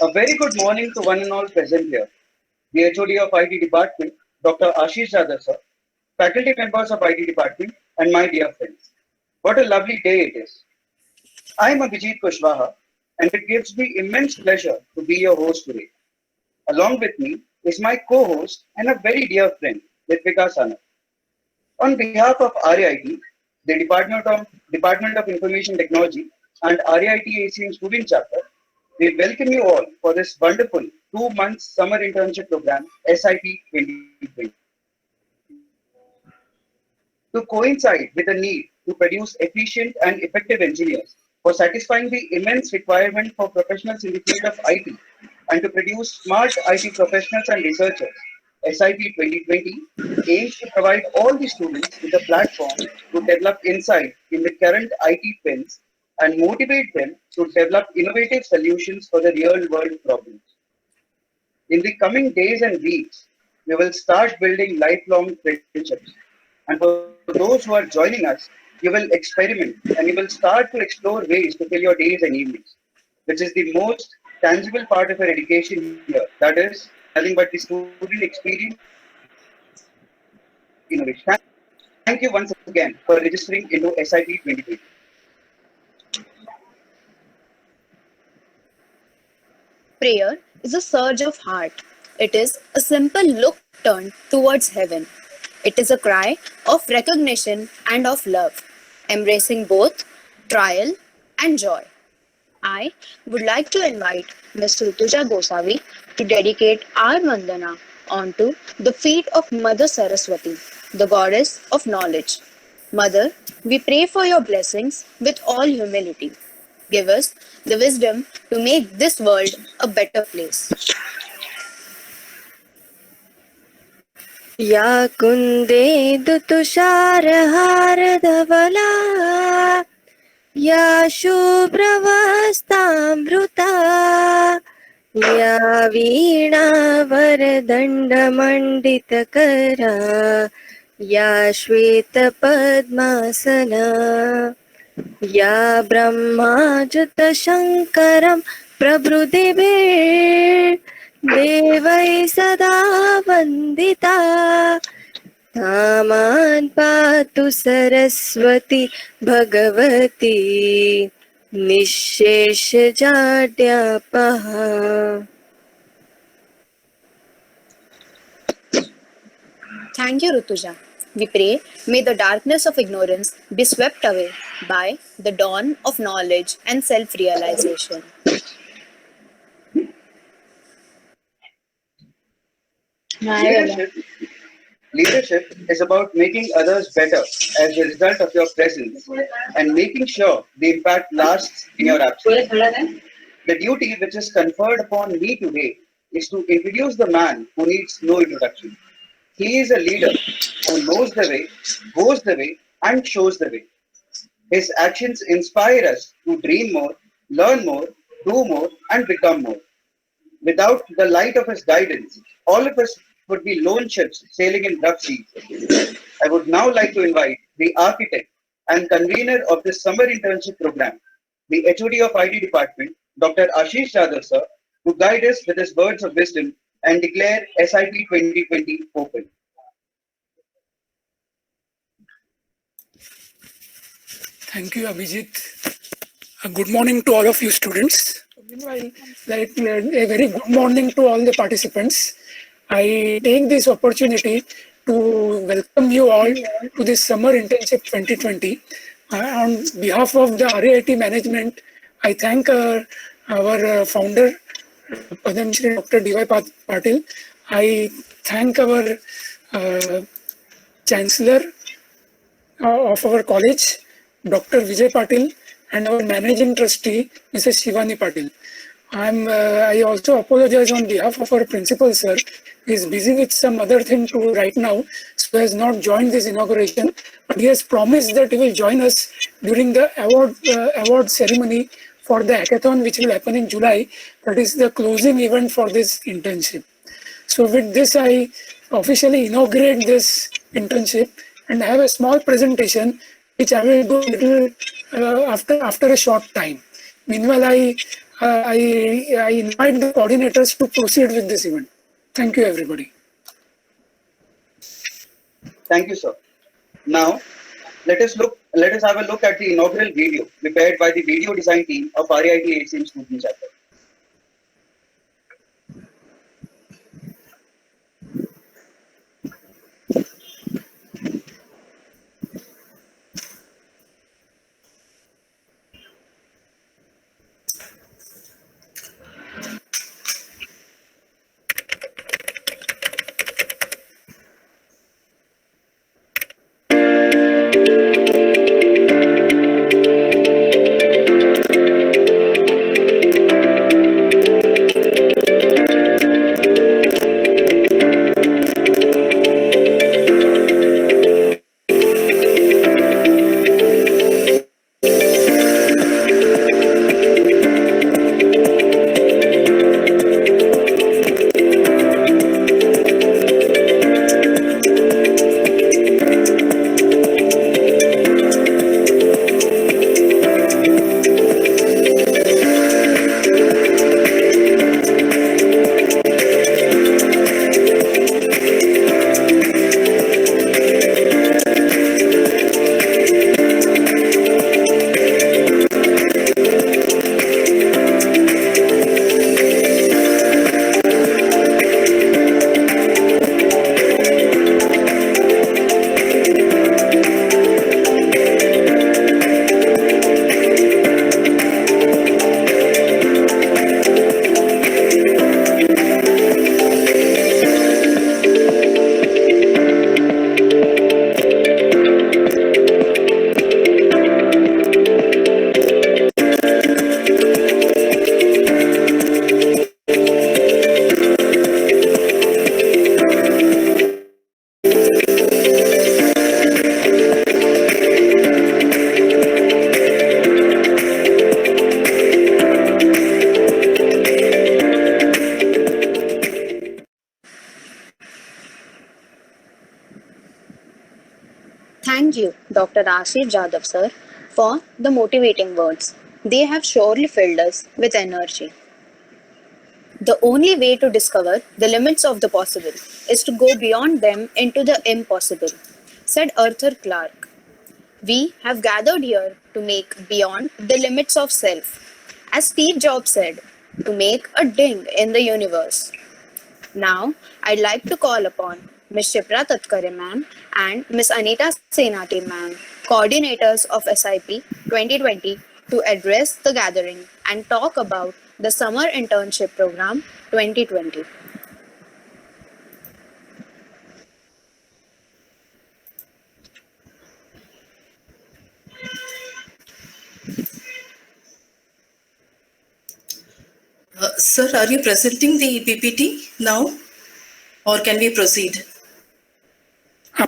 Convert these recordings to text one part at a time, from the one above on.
A very good morning to one and all present here. The HOD of IT department, Dr. Ashish Jadhav sir, faculty members of IT department, and my dear friends. What a lovely day it is. I am Abhijit Kushwaha, and it gives me immense pleasure to be your host today. Along with me is my co-host and a very dear friend, Ritvika Sanat. On behalf of RIT, the Department of Information Technology and RIT ACM Student Chapter, we welcome you all for this wonderful 2 month summer internship program, SIP 2020. To coincide with the need to produce efficient and effective engineers for satisfying the immense requirement for professionals in the field of IT and to produce smart IT professionals and researchers, SIP 2020 aims to provide all the students with a platform to develop insight in the current IT trends and motivate them to develop innovative solutions for the real world problems. In the coming days and weeks, we will start building lifelong friendships. And for those who are joining us, you will experiment and you will start to explore ways to fill your days and evenings, which is the most tangible part of your education here. That is nothing but the student experience and innovation. Thank you once again for registering into SIP 2020. Prayer is a surge of heart. It is a simple look turned towards heaven. It is a cry of recognition and of love, embracing both trial and joy. I would like to invite Ms. Rutuja Gosavi to dedicate our Vandana onto the feet of Mother Saraswati, the goddess of knowledge. Mother, we pray for your blessings with all humility. Give us the wisdom to make this world a better place. या कुन्देन्दुतुषारहारधवला या शुभ्रवस्तामृता या वीणावरदण्डमण्डितकरा या श्वेतपद्मासना या ब्रह्माच्युतशङ्करं प्रभृतिभिर्देवैः सदा वन्दिता तामान् पातु सरस्वती भगवती निःशेषजाड्यापः. Thank you, Rutuja. We pray, may the darkness of ignorance be swept away by the dawn of knowledge and self-realization. Leadership, leadership is about making others better as a result of your presence and making sure the impact lasts in your absence. The duty which is conferred upon me today is to introduce the man who needs no introduction. He is a leader who knows the way, goes the way, and shows the way. His actions inspire us to dream more, learn more, do more, and become more. Without the light of his guidance, all of us would be lone ships sailing in rough seas. I would now like to invite the architect and convener of this summer internship program, the HOD of IT department, Dr. Ashish Jadhav sir, to guide us with his words of wisdom and declare SIP 2020 open. Thank you, Abhijit. Good morning to all of you students. Meanwhile, a very good morning to all the participants. I take this opportunity to welcome you all to this summer internship 2020. On behalf of the RIT management, I thank our founder, Padam Shri Dr. D.Y. Patil. I thank our Chancellor of our college, Dr. Vijay Patil, and our managing trustee, Mrs. Shivani Patil. I also apologize on behalf of our principal, sir. He is busy with some other thing to right now, so has not joined this inauguration. But he has promised that he will join us during the award ceremony for the hackathon, which will happen in July. That is the closing event for this internship. So with this, I officially inaugurate this internship and have a small presentation, which I will do little after a short time. Meanwhile, I invite the coordinators to proceed with this event. Thank you, everybody. Thank you, sir. Now, let us have a look at the inaugural video prepared by the video design team of RIT HCM Student Chapter. Thank you, Dr. Ashish Jadhav sir, for the motivating words. They have surely filled us with energy. The only way to discover the limits of the possible is to go beyond them into the impossible, said Arthur Clarke. We have gathered here to make beyond the limits of self, as Steve Jobs said, to make a ding in the universe. Now, I'd like to call upon Ms. Shipra Tatkare ma'am and Ms. Anita Senati ma'am, coordinators of SIP 2020, to address the gathering and talk about the Summer Internship Program 2020. Sir, are you presenting the PPT now, or can we proceed?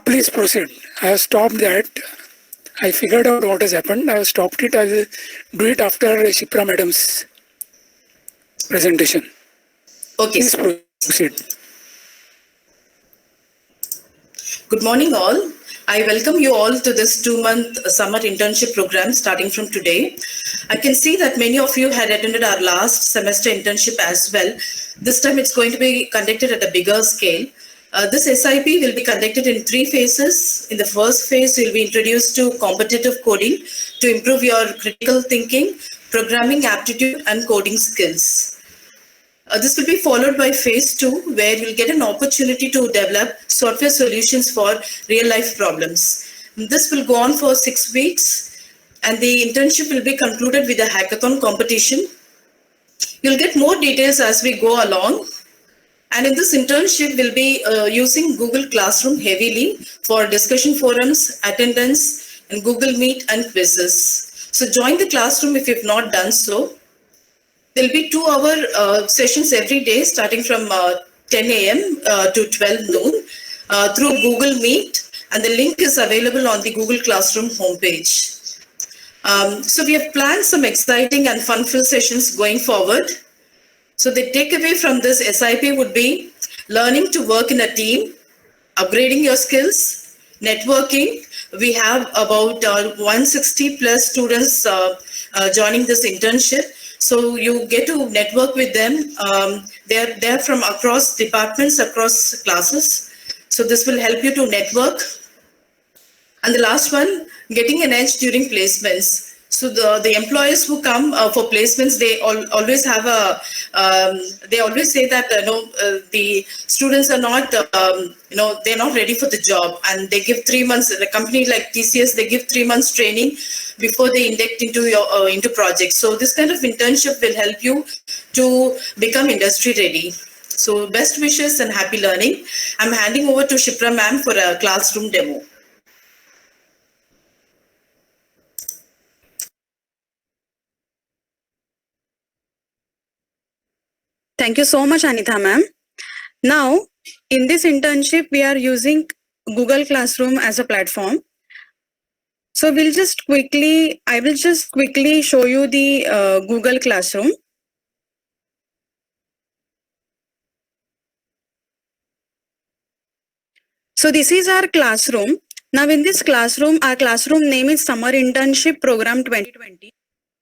Please proceed. I have stopped that. I figured out what has happened. I have stopped it. I will do it after Shipra Madam's presentation. Okay. Please proceed. Good morning, all. I welcome you all to this 2-month summer internship program starting from today. I can see that many of you had attended our last semester internship as well. This time it's going to be conducted at a bigger scale. This SIP will be conducted in 3 phases. In the first phase, you'll be introduced to competitive coding to improve your critical thinking, programming aptitude, and coding skills. This will be followed by phase 2, where you'll get an opportunity to develop software solutions for real-life problems. This will go on for 6 weeks, and the internship will be concluded with a hackathon competition. You'll get more details as we go along. And in this internship, we'll be using Google Classroom heavily for discussion forums, attendance, and Google Meet and quizzes. So join the classroom if you've not done so. There'll be 2-hour sessions every day, starting from 10 a.m. To 12 noon through Google Meet, and the link is available on the Google Classroom homepage. So we have planned some exciting and fun-filled sessions going forward. So the takeaway from this SIP would be learning to work in a team, upgrading your skills, networking, we have about 160 plus students joining this internship. So you get to network with them. They're from across departments, across classes. So this will help you to network. And the last one, getting an edge during placements. So the employers who come for placements, they always have they always say that the students are not they're not ready for the job, and they give 3 months. A company like TCS, they give 3 months training before they induct into your into projects. So this kind of internship will help you to become industry ready. So best wishes and happy learning. I'm handing over to Shipra ma'am for a classroom demo. Thank you so much, Anitha ma'am. Now, in this internship, we are using Google Classroom as a platform. So I will just quickly show you the Google Classroom. So this is our classroom. Now in this classroom, our classroom name is Summer Internship Program 2020.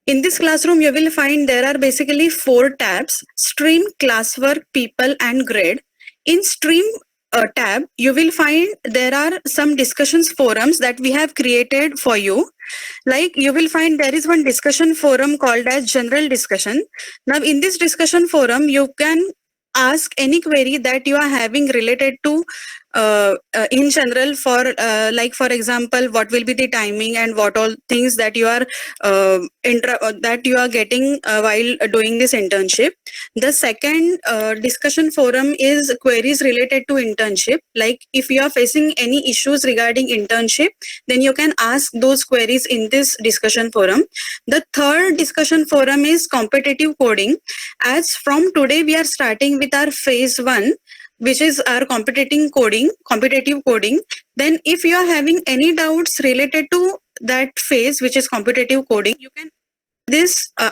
In this classroom, you will find there are basically 4 tabs: Stream, Classwork, People and Grade. In Stream tab, you will find there are some discussions forums that we have created for you. Like you will find there is one discussion forum called as General Discussion. Now in this discussion forum, you can ask any query that you are having related to in general, for like for example, what will be the timing and what all things that you are that you are getting while doing this internship. The second discussion forum is queries related to internship. Like if you are facing any issues regarding internship, then you can ask those queries in this discussion forum. The third discussion forum is competitive coding. As from today, we are starting with our phase 1, which is our competitive coding. Then if you are having any doubts related to that phase, which is competitive coding, you can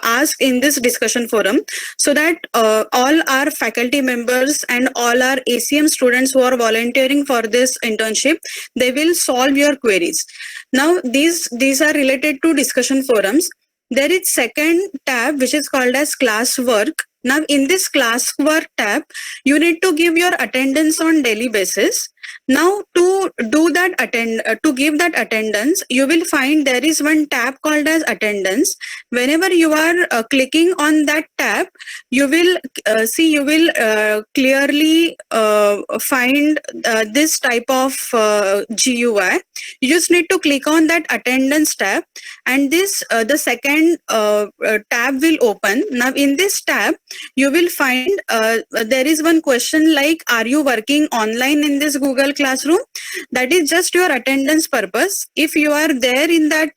ask in this discussion forum, so that all our faculty members and all our ACM students who are volunteering for this internship, they will solve your queries. Now these are related to discussion forums. There is second tab which is called as classwork. Now in this classwork tab, you need to give your attendance on daily basis. Now to do that to give that attendance, you will find there is one tab called as attendance. Whenever you are clicking on that tab, you will clearly find this type of GUI. You just need to click on that attendance tab, and this the second tab will open. Now in this tab, you will find there is one question like, are you working online in this Google Classroom? That is just your attendance purpose. If you are there in that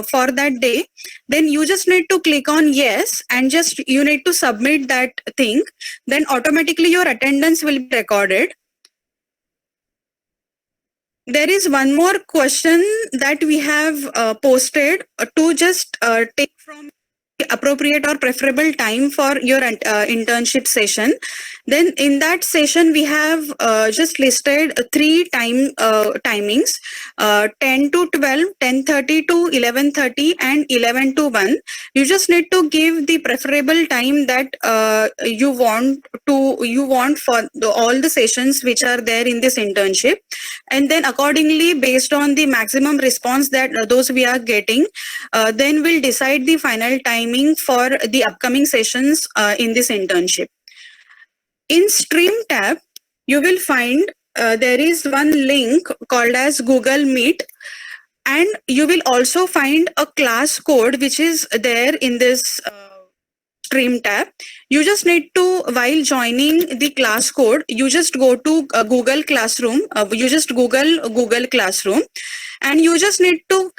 for that day, then you just need to click on yes, and just you need to submit that thing. Then automatically your attendance will be recorded. There is one more question that we have posted to just take from appropriate or preferable time for your internship session. Then in that session, we have just listed 3 timings, 10 to 12, 10:30 to 11:30, and 11 to 1. You just need to give the preferable time that you want for all the sessions which are there in this internship. And then accordingly, based on the maximum response that those we are getting, then we'll decide the final timing for the upcoming sessions in this internship. In Stream tab, you will find there is one link called as Google Meet, and you will also find a class code which is there in this Stream tab. You just need to, while joining the class code, you just go to Google Classroom. You just Google Classroom, and you just need to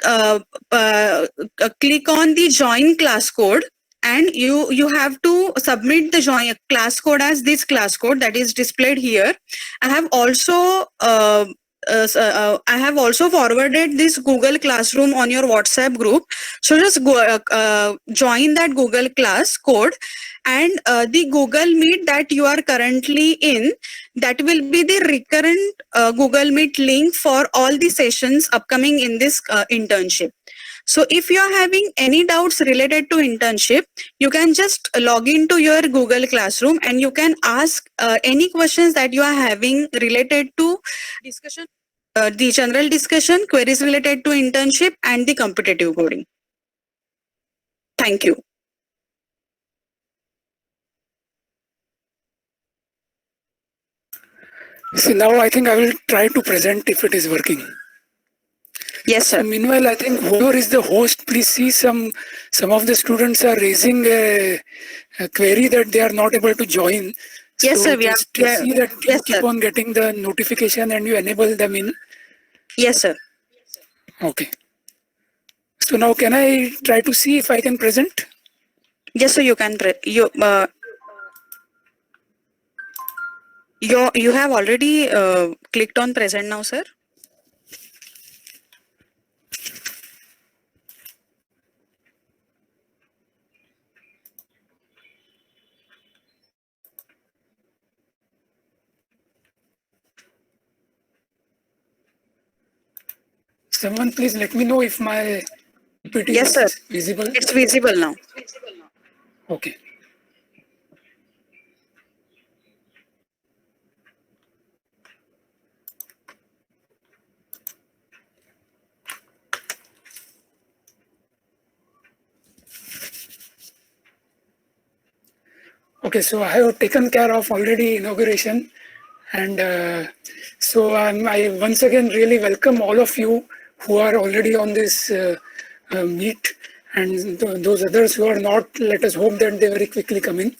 click on the join class code, and you have to submit the join class code as this class code that is displayed here. I have also I have also forwarded this Google Classroom on your WhatsApp group. So just go join that Google class code, and the Google Meet that you are currently in, that will be the recurrent Google Meet link for all the sessions upcoming in this internship. So if you are having any doubts related to internship, you can just log into your Google Classroom and you can ask any questions that you are having related to discussion, the general discussion, queries related to internship and the competitive coding. Thank you. So now I think I will try to present if it is working. Yes, So sir. meanwhile, I think whoever is the host, please see some of the students are raising a query that they are not able to join. Yes, so sir, we are- just we are- see that you yes, keep sir. on getting the notification and you enable them in. Yes, sir. Okay. So now can I try to see if I can present? Yes, sir. You can. You have already clicked on present now, sir. Someone please let me know if my PPT Yes, is sir. visible. It's visible now. Okay. Okay, so I have taken care of already inauguration, and so I once again really welcome all of you who are already on this meet, and those others who are not. Let us hope that they very quickly come in.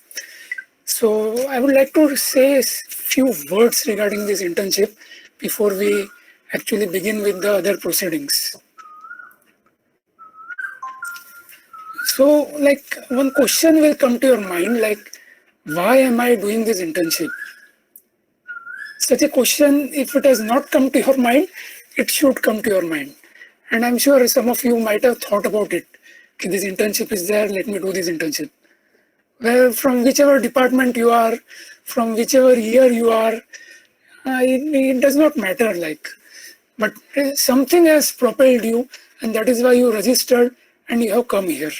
So I would like to say a few words regarding this internship before we actually begin with the other proceedings. So, like, one question will come to your mind, like, why am I doing this internship? Such a question, if it has not come to your mind, it should come to your mind. And I'm sure some of you might have thought about it. Okay, this internship is there, let me do this internship. Well, from whichever department you are, from whichever year you are, it does not matter, like. But something has propelled you, and that is why you registered and you have come here.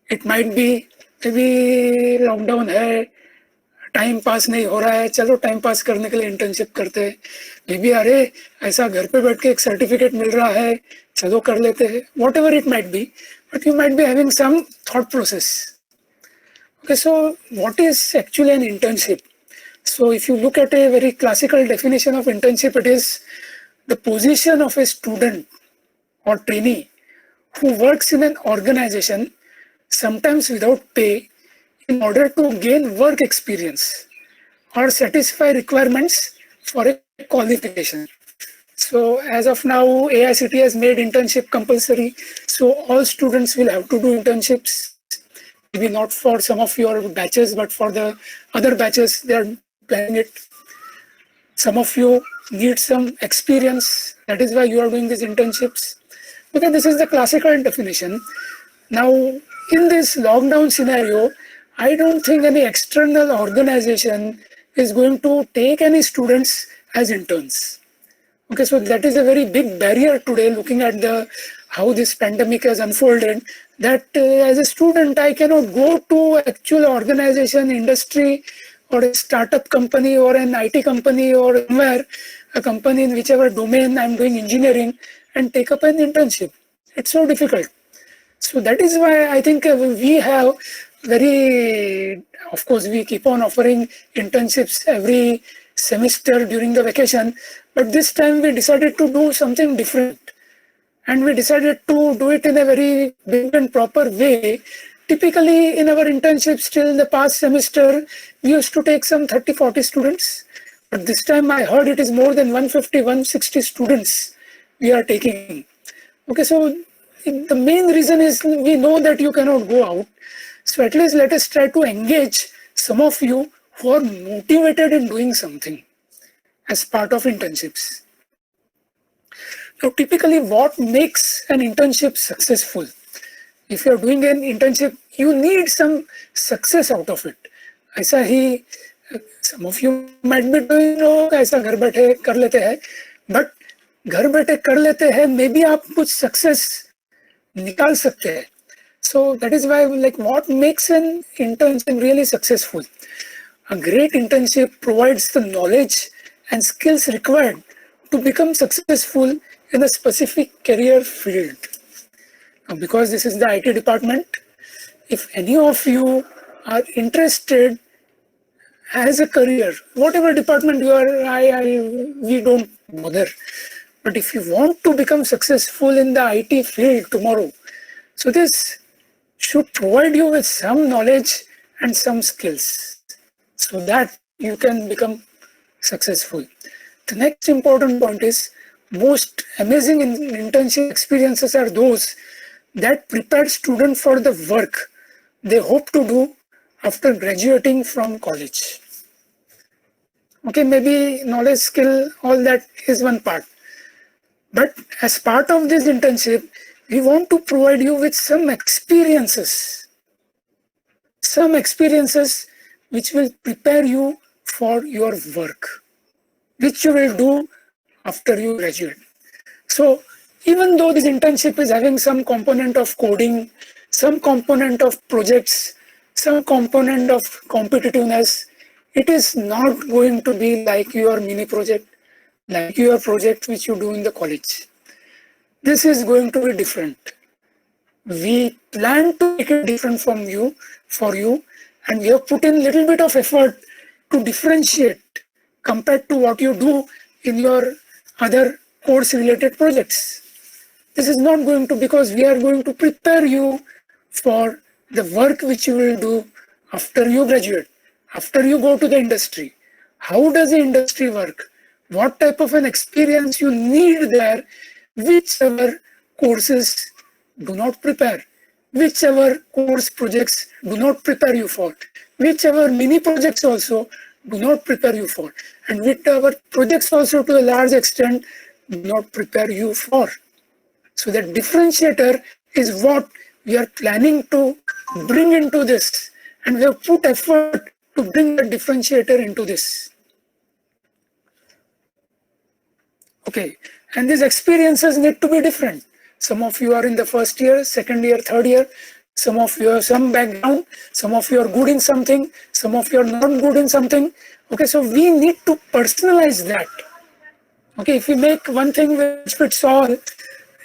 It might be maybe lockdown है, time pass नहीं हो रहा है, चलो time pass करने के लिए internship करते हैं. मे बी अरे ऐसा घर पे बैठ के एक सर्टिफिकेट मिल रहा है, चलो कर लेते हैं. Whatever it might be, but you might be having some thought process. Okay, so what is actually an internship? So if you look at a very classical definition of internship, it is the position of a student or trainee who works in an organization, sometimes without pay, in order to gain work experience or satisfy requirements for a qualification. So as of now, AICTE has made internship compulsory. So all students will have to do internships. Maybe not for some of your batches, but for the other batches, they are planning it. Some of you need some experience. That is why you are doing these internships. Okay, this is the classical definition. Now, in this lockdown scenario, I don't think any external organization is going to take any students as interns. Okay, so that is a very big barrier today, looking at the how this pandemic has unfolded, that as a student, I cannot go to actual organization, industry, or a startup company, or an IT company, or somewhere, a company in whichever domain I'm doing engineering, and take up an internship. It's so difficult. So that is why I think we have very, of course, we keep on offering internships every semester during the vacation, but this time we decided to do something different. And we decided to do it in a very big and proper way. Typically, in our internships till the past semester, we used to take some 30-40 students. But this time I heard it is more than 150-160 students we are taking. Okay, so the main reason is we know that you cannot go out. So at least let us try to engage some of you who are motivated in doing something. as part of internships. Now, typically, what makes an internship successful? If you're doing an internship, you need some success out of it. ऐसा ही some of you might be doing, ऐसा घर बैठे कर लेते हैं, but घर बैठे कर लेते हैं, maybe आप कुछ success निकाल सकते हैं. So that is why, like, what makes an internship really successful? A great internship provides the knowledge and skills required to become successful in a specific career field. Now, because this is the IT department, if any of you are interested as a career, whatever department you are, we don't bother. But if you want to become successful in the IT field tomorrow, so this should provide you with some knowledge and some skills so that you can become successful. The next important point is most amazing internship experiences are those that prepare students for the work they hope to do after graduating from college. Okay, maybe knowledge, skill, all that is one part. But as part of this internship, we want to provide you with some experiences which will prepare you for your work, which you will do after you graduate. So even though this internship is having some component of coding, some component of projects, some component of competitiveness, it is not going to be like your mini project, like your project which you do in the college. This is going to be different. We plan to make it different for you, and we have put in a little bit of effort to differentiate compared to what you do in your other course-related projects. This is not going to, because we are going to prepare you for the work which you will do after you graduate, after you go to the industry. How does the industry work? What type of an experience you need there, whichever courses do not prepare, whichever course projects do not prepare you for, whichever mini projects also do not prepare you for, and whichever projects also to a large extent do not prepare you for. So that differentiator is what we are planning to bring into this, and we have put effort to bring the differentiator into this. Okay, and these experiences need to be different. Some of you are in the first year, second year, third year. Some of you have some background. Some of you are good in something. Some of you are not good in something. Okay, so we need to personalize that. Okay, if we make one thing which fits all,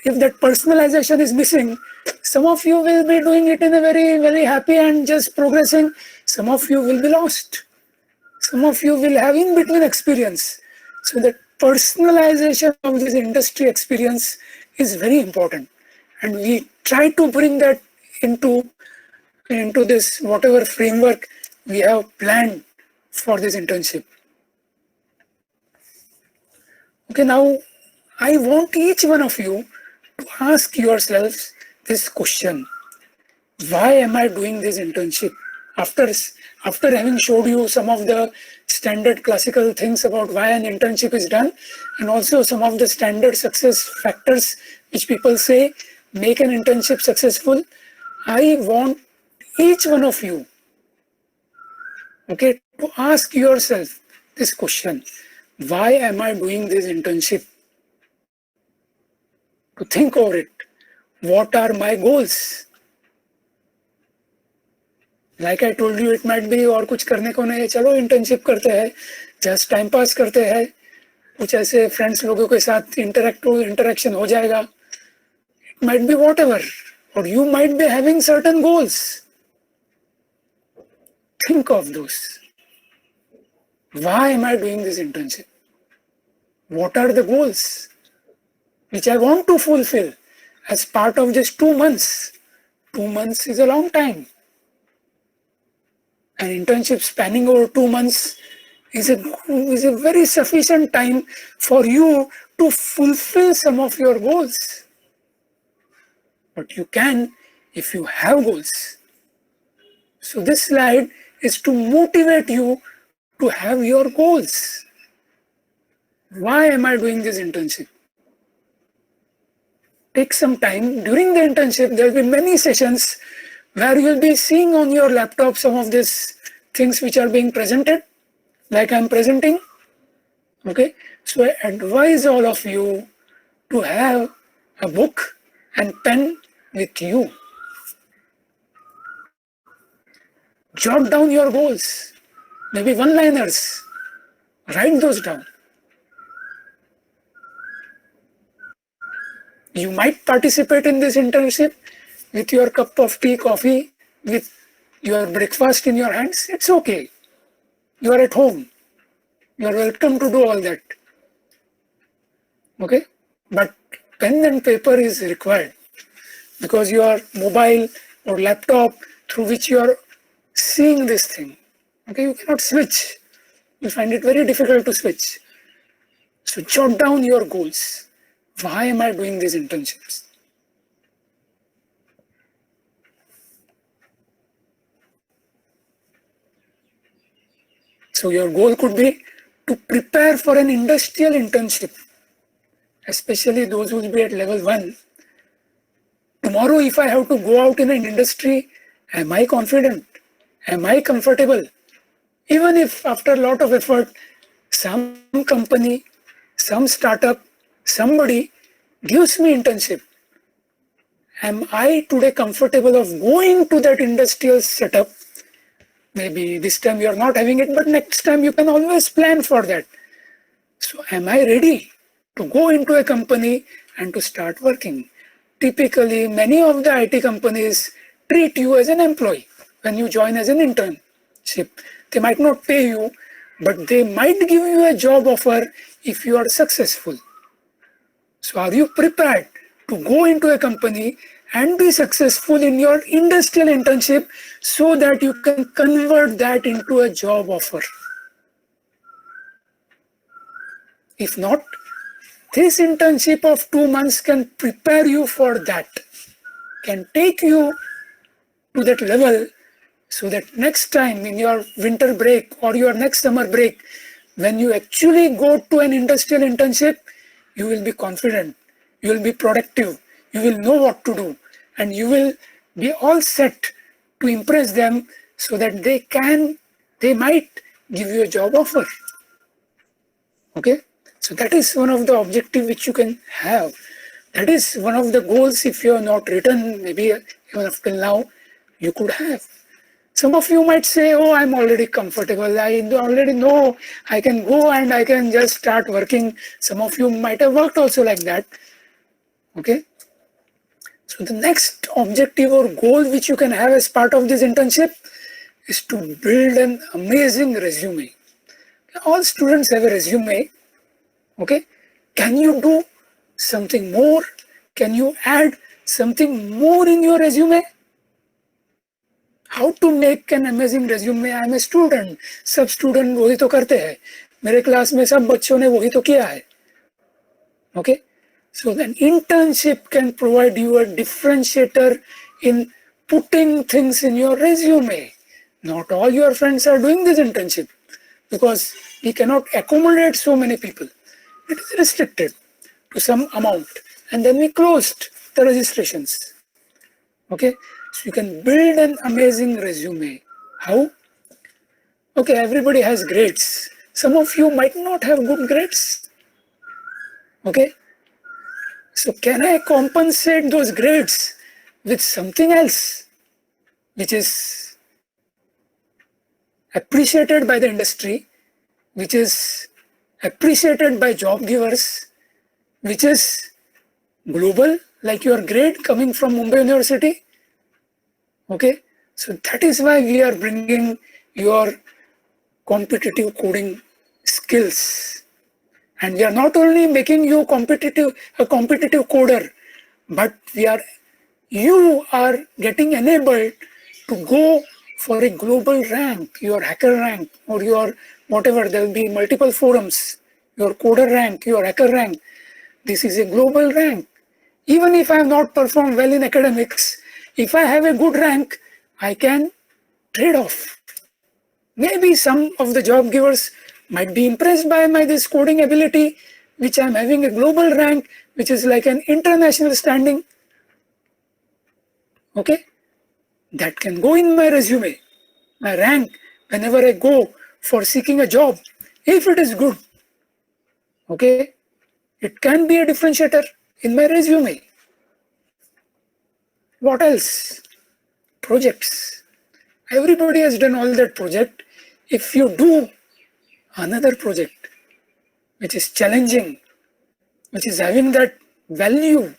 if that personalization is missing, some of you will be doing it in a very, very happy and just progressing. Some of you will be lost. Some of you will have in-between experience. So that personalization of this industry experience is very important. And we try to bring that into this, whatever framework we have planned for this internship. Okay, now I want each one of you to ask yourselves this question: why am I doing this internship? After having showed you some of the standard classical things about why an internship is done, and also some of the standard success factors which people say make an internship successful, I want each one of you, okay, to ask yourself this question: why am I doing this internship? To think over it. What are my goals? Like I told you, it might be और कुछ करने को नहीं, चलो internship करते हैं, just time pass करते हैं, कुछ ऐसे फ्रेंड्स लोगों के साथ इंटरेक्शन हो जाएगा. It might be whatever, or you might be having certain goals. Think of those. Why am I doing this internship? What are the goals which I want to fulfill as part of just 2 months? 2 months is a long time. An internship spanning over 2 months is a very sufficient time for you to fulfill some of your goals. But you can if you have goals. So this slide is to motivate you to have your goals. why am I doing this internship? Take some time. During the internship, there will be many sessions where you will be seeing on your laptop some of these things which are being presented, like I'm presenting. Okay, so I advise all of you to have a book and pen with you. Jot down your goals, maybe one-liners. Write those down. You might participate in this internship with your cup of tea, coffee, with your breakfast in your hands. It's okay. You are at home. You are welcome to do all that. Okay? But pen and paper is required because your mobile or laptop through which you are seeing this thing. Okay? You cannot switch. You find it very difficult to switch. So jot down your goals. Why am I doing these internships? So your goal could be to prepare for an industrial internship, especially those who will be at level 1. Tomorrow, if I have to go out in an industry, am I confident? Am I comfortable? Even if after a lot of effort, some company, some startup, somebody gives me internship, am I today comfortable of going to that industrial setup? Maybe this time you are not having it, but next time you can always plan for that. So am I ready to go into a company and to start working? Typically, many of the IT companies treat you as an employee when you join as an internship. They might not pay you, but they might give you a job offer if you are successful. So are you prepared to go into a company and be successful in your industrial internship so that you can convert that into a job offer? If not, this internship of 2 months can prepare you for that, can take you to that level so that next time in your winter break or your next summer break, when you actually go to an industrial internship, you will be confident, you will be productive, you will know what to do, and you will be all set to impress them so that they might give you a job offer. Okay? So that is one of the objectives which you can have. That is one of the goals, if you have not written, maybe even up till now, you could have. Some of you might say, oh, I'm already comfortable. I already know I can go and I can just start working. Some of you might have worked also like that. Okay. So the next objective or goal which you can have as part of this internship is to build an amazing resume. All students have a resume. Okay. Can you do something more? Can you add something more in your resume? How to make an amazing resume? I am a student. सब student वही तो करते हैं. मेरे class में सब बच्चों ने वही तो किया है. Okay, so an internship can provide you a differentiator in putting things in your resume. Not all your friends are doing this internship because we cannot accommodate so many people. It is restricted to some amount, and then we closed the registrations. Okay. So you can build an amazing resume. How? Okay, everybody has grades. Some of you might not have good grades. Okay. So can I compensate those grades with something else which is appreciated by the industry, which is appreciated by job givers, which is global, like your grade coming from Mumbai University? Okay, so that is why we are bringing your competitive coding skills. And we are not only making you a competitive coder, but you are getting enabled to go for a global rank, your hacker rank or your whatever, there will be multiple forums, your coder rank, your hacker rank. This is a global rank. Even if I have not performed well in academics, if I have a good rank, I can trade off. Maybe some of the job givers might be impressed by my this coding ability, which I'm having a global rank, which is like an international standing. Okay, that can go in my resume, my rank, whenever I go for seeking a job, if it is good. Okay, it can be a differentiator in my resume. What else? Projects. Everybody has done all that project. If you do another project which is challenging, which is having that value,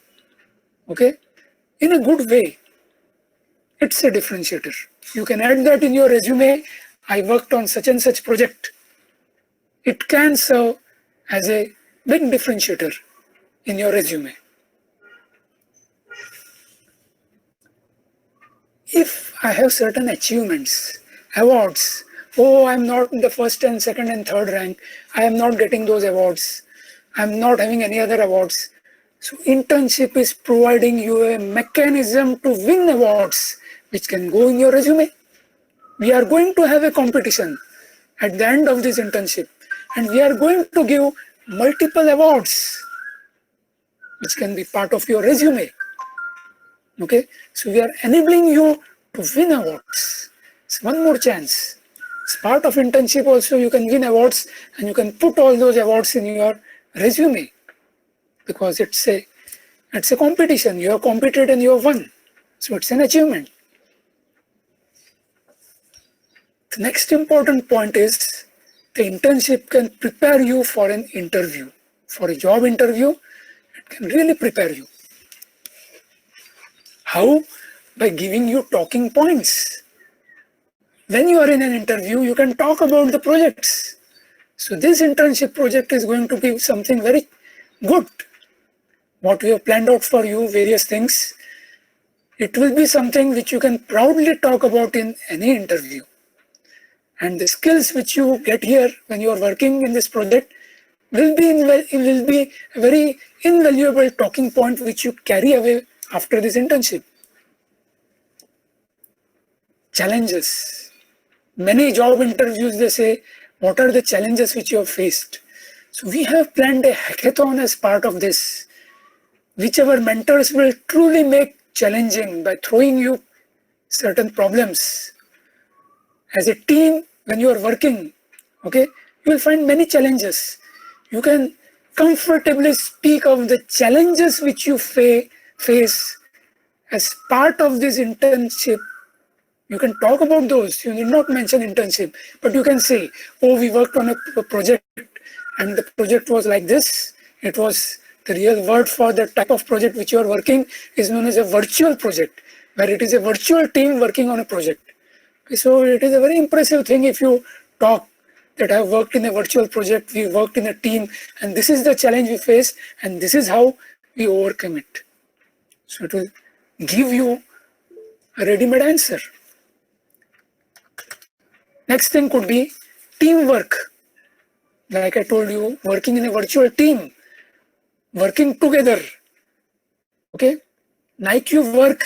okay, in a good way, it's a differentiator. You can add that in your resume. I worked on such and such project. It can serve as a big differentiator in your resume. If I have certain achievements, awards, oh, I'm not in the first and second and third rank, I am not getting those awards, I'm not having any other awards. So internship is providing you a mechanism to win awards, which can go in your resume. We are going to have a competition at the end of this internship, and we are going to give multiple awards, which can be part of your resume. Okay, so we are enabling you to win awards. It's one more chance. It's part of internship also, you can win awards and you can put all those awards in your resume, because it's a competition. You have competed and you have won. So it's an achievement. The next important point is the internship can prepare you for an interview. For a job interview, it can really prepare you. How? By giving you talking points. When you are in an interview, you can talk about the projects. So this internship project is going to be something very good. What we have planned out for you, various things, it will be something which you can proudly talk about in any interview. And the skills which you get here when you are working in this project will be a very invaluable talking point which you carry away after this internship. Challenges. Many job interviews, they say, what are the challenges which you have faced? So we have planned a hackathon as part of this, which our mentors will truly make challenging by throwing you certain problems. As a team, when you are working, okay, you will find many challenges. You can comfortably speak of the challenges which you face as part of this internship. You can talk about those. You need not mention internship, but you can say, oh, we worked on a project and the project was like this. It was the real word for the type of project which you are working is known as a virtual project, where it is a virtual team working on a project. Okay, so it is a very impressive thing if you talk that I have worked in a virtual project, we worked in a team, and this is the challenge we face, and this is how we overcome it. So it will give you a ready-made answer. Next thing could be teamwork. Like I told you, working in a virtual team, working together. Okay, like you work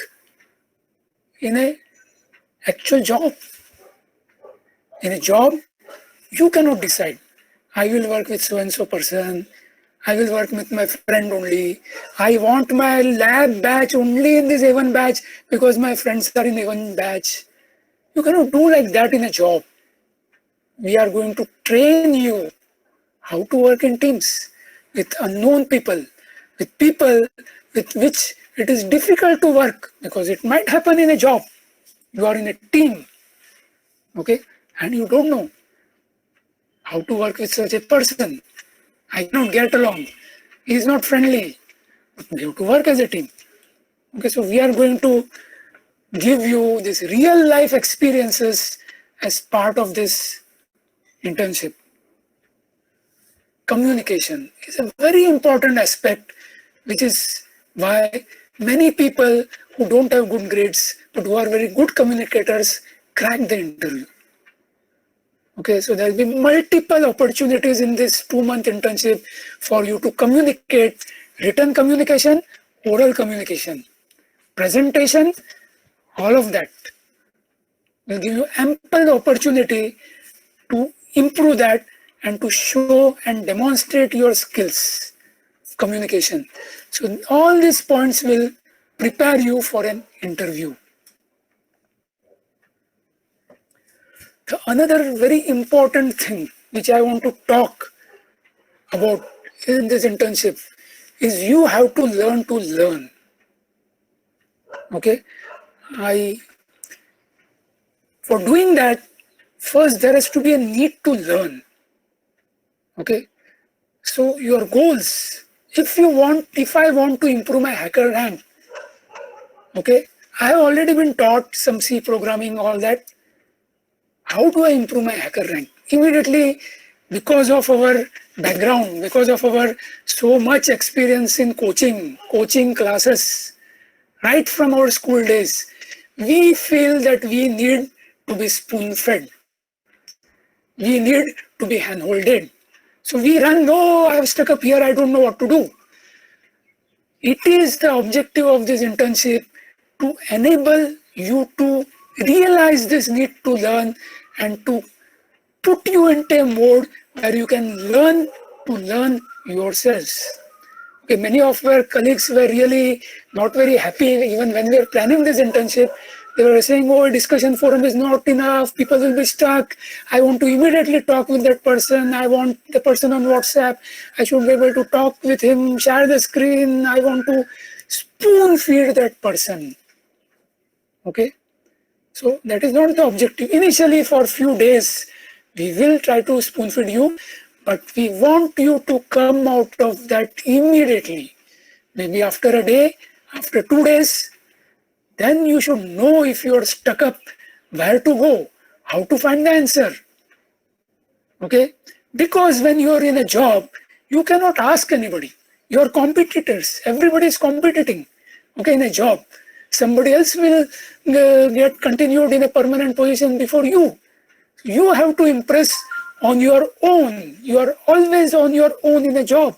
in a actual job. In a job, you cannot decide. I will work with so-and-so person. I will work with my friend only. I want my lab batch only in this A1 batch because my friends are in A1 batch. You cannot do like that in a job. We are going to train you how to work in teams with unknown people, with people with which it is difficult to work because it might happen in a job. You are in a team, okay, and you don't know how to work with such a person. I cannot get along. He is not friendly. You have to work as a team. Okay, so we are going to give you these real life experiences as part of this internship. Communication is a very important aspect, which is why many people who don't have good grades but who are very good communicators crack the interview. Okay, so there will be multiple opportunities in this 2-month internship for you to communicate: written communication, oral communication, presentation, all of that will give you ample opportunity to improve that and to show and demonstrate your skills, communication. So all these points will prepare you for an interview. Another very important thing which I want to talk about in this internship is you have to learn to learn. Okay, for doing that, first there has to be a need to learn. Okay, so your goals, if I want to improve my hacker rank, okay, I have already been taught some C programming, all that. How do I improve my hacker rank? Immediately, because of our background, because of our so much experience in coaching classes, right from our school days, we feel that we need to be spoon-fed. We need to be hand-holded. So we run, no, I have stuck up here, I don't know what to do. It is the objective of this internship to enable you to realize this need to learn and to put you into a mode where you can learn to learn yourselves. Okay, many of our colleagues were really not very happy even when we were planning this internship. They were saying, oh, discussion forum is not enough, people will be stuck. I want to immediately talk with that person. I want the person on WhatsApp. I should be able to talk with him, share the screen. I want to spoon feed that person. Okay, so that is not the objective. Initially, for a few days, we will try to spoon feed you, but we want you to come out of that immediately. Maybe after a day, after 2 days, then you should know if you are stuck up, where to go, how to find the answer. Okay, because when you are in a job, you cannot ask anybody. Your competitors, everybody is competing. Okay, in a job, somebody else will get continued in a permanent position before you. You have to impress on your own. You are always on your own in a job.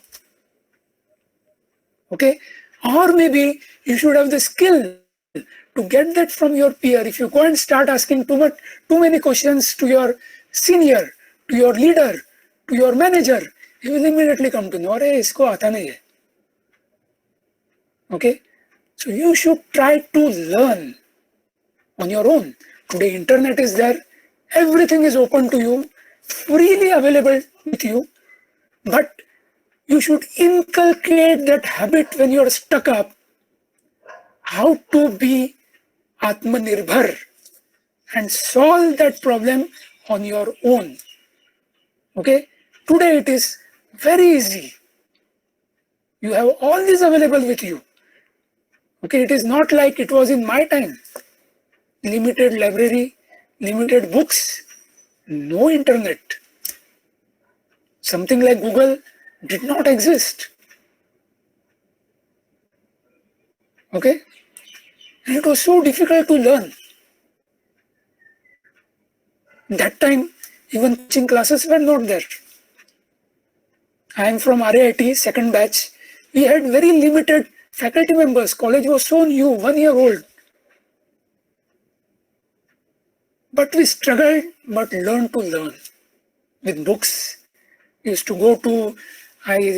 Okay, or maybe you should have the skill to get that from your peer. If you go and start asking too many questions to your senior, to your leader, to your manager, he will immediately come to know, "Arey, isko aata nahi hai." Okay, so you should try to learn on your own. Today, internet is there. Everything is open to you, freely available with you. But you should inculcate that habit when you are stuck up, how to be Atmanirbhar and solve that problem on your own. Okay, today it is very easy. You have all this available with you. Okay, it is not like it was in my time. Limited library, limited books, no internet. Something like Google did not exist. Okay, and it was so difficult to learn. That time, even coaching classes were not there. I am from RIT, second batch. We had very limited faculty members. College was so new, 1 year old. But we struggled, but learned to learn. With books, we used to go to,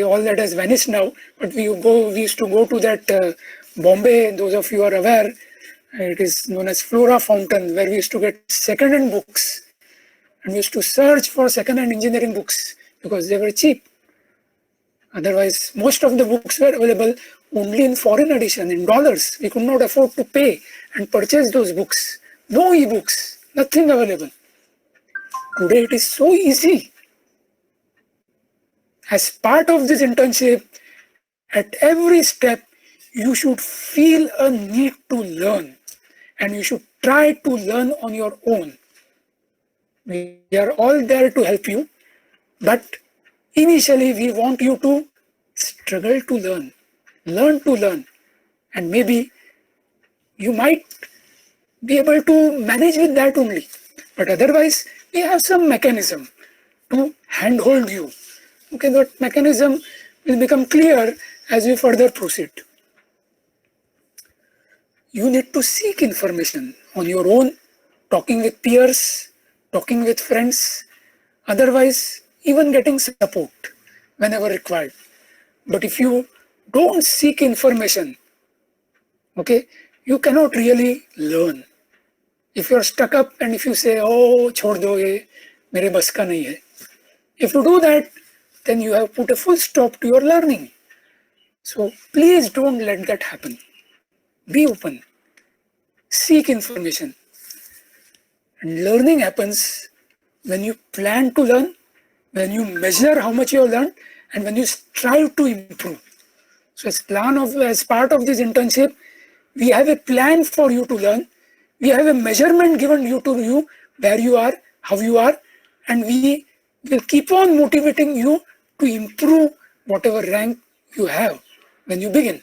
all that has vanished now, but we used to go to that Bombay, those of you are aware, it is known as Flora Fountain, where we used to get second-hand books. And we used to search for second-hand engineering books because they were cheap. Otherwise, most of the books were available only in foreign edition, in dollars. We could not afford to pay and purchase those books. No e-books, nothing available. Today it is so easy. As part of this internship, at every step, you should feel a need to learn and you should try to learn on your own. We are all there to help you, but initially we want you to struggle to learn to learn, and maybe you might be able to manage with that only. But otherwise, we have some mechanism to handhold you. Okay, that mechanism will become clear as we further proceed. You need to seek information on your own, talking with peers, talking with friends. Otherwise, even getting support whenever required. But if you don't seek information, okay, you cannot really learn. If you're stuck up and if you say, oh, chhod do ye, mere bas ka nahi hai. If you do that, then you have put a full stop to your learning. So please don't let that happen. Be open. Seek information. And learning happens when you plan to learn, when you measure how much you have learned, and when you strive to improve. So as part of this internship, we have a plan for you to learn. We have a measurement given to you where you are, how you are, and we will keep on motivating you to improve whatever rank you have when you begin.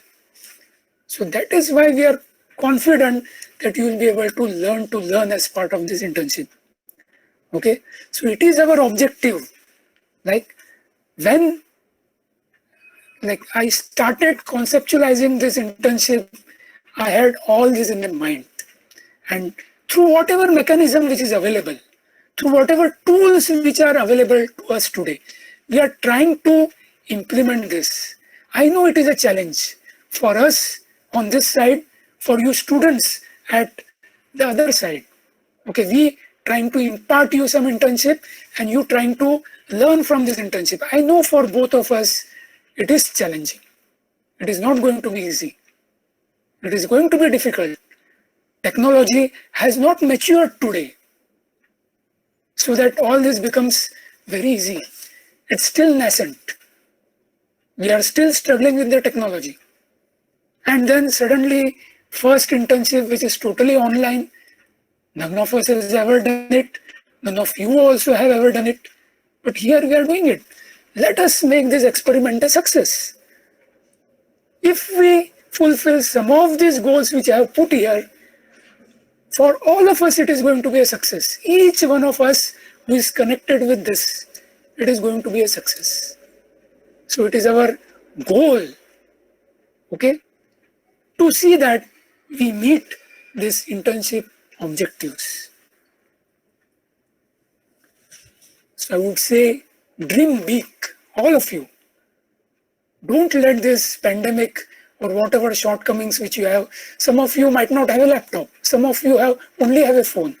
So that is why we are confident that you will be able to learn as part of this internship. Okay, so it is our objective. Like when I started conceptualizing this internship, I had all this in my mind. And through whatever mechanism which is available, through whatever tools which are available to us today, we are trying to implement this. I know it is a challenge for us on this side, for you students at the other side. Okay, we trying to impart you some internship and you trying to learn from this internship. I know for both of us, it is challenging. It is not going to be easy. It is going to be difficult. Technology has not matured today, so that all this becomes very easy. It's still nascent. We are still struggling with the technology. And then suddenly, first internship, which is totally online, none of us has ever done it. None of you also have ever done it. But here we are doing it. Let us make this experiment a success. If we fulfill some of these goals which I have put here, for all of us, it is going to be a success. Each one of us who is connected with this, it is going to be a success. So it is our goal, okay, to see that we meet this internship objectives. So I would say, dream big, all of you. Don't let this pandemic or whatever shortcomings which you have. Some of you might not have a laptop. Some of you only have a phone.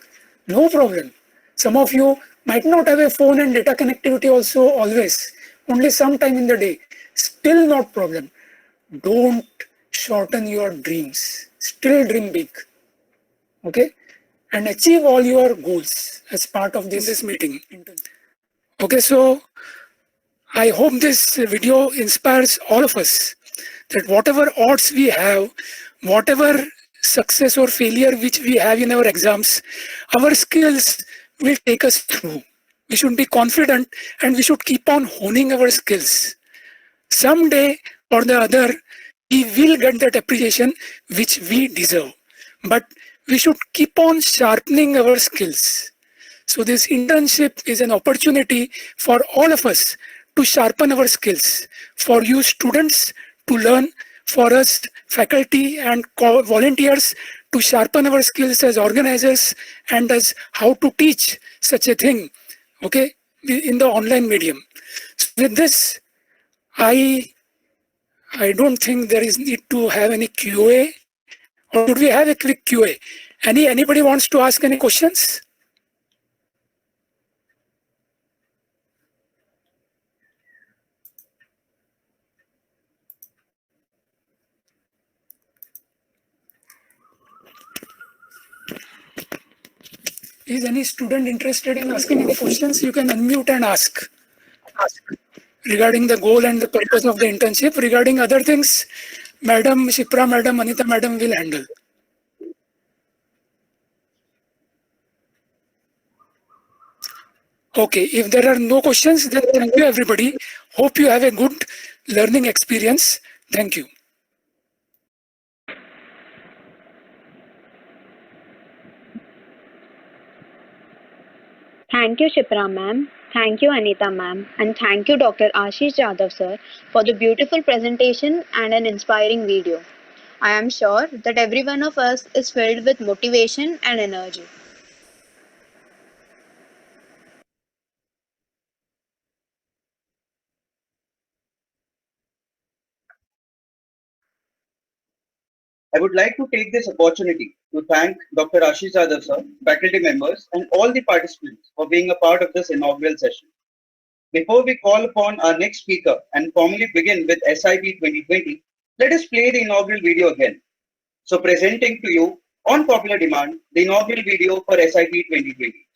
No problem. Some of you might not have a phone and data connectivity also always. Only sometime in the day. Still not problem. Don't shorten your dreams. Still dream big. Okay? And achieve all your goals as part of this meeting. Okay, so I hope this video inspires all of us that whatever odds we have, whatever success or failure which we have in our exams, our skills will take us through. We should be confident and we should keep on honing our skills. Someday or the other, we will get that appreciation which we deserve. But we should keep on sharpening our skills. So this internship is an opportunity for all of us to sharpen our skills, for you students to learn, for us faculty and volunteers to sharpen our skills as organizers and as how to teach such a thing, okay, in the online medium. So with this, I don't think there is need to have any QA, or should we have a quick QA? Anybody wants to ask any questions? Is any student interested in asking any questions? You can unmute and ask regarding the goal and the purpose of the internship. Regarding other things, Madam Shipra, Madam Anita, Madam will handle. Okay, if there are no questions, then thank you everybody. Hope you have a good learning experience. Thank you. Thank you, Shipra ma'am. Thank you, Anita ma'am. And thank you, Dr. Ashish Jadhav sir, for the beautiful presentation and an inspiring video. I am sure that every one of us is filled with motivation and energy. I would like to take this opportunity to thank Dr. Ashish Jadhav sir, faculty members, and all the participants for being a part of this inaugural session. Before we call upon our next speaker and formally begin with SIP 2020, let us play the inaugural video again. So presenting to you on popular demand, the inaugural video for SIP 2020.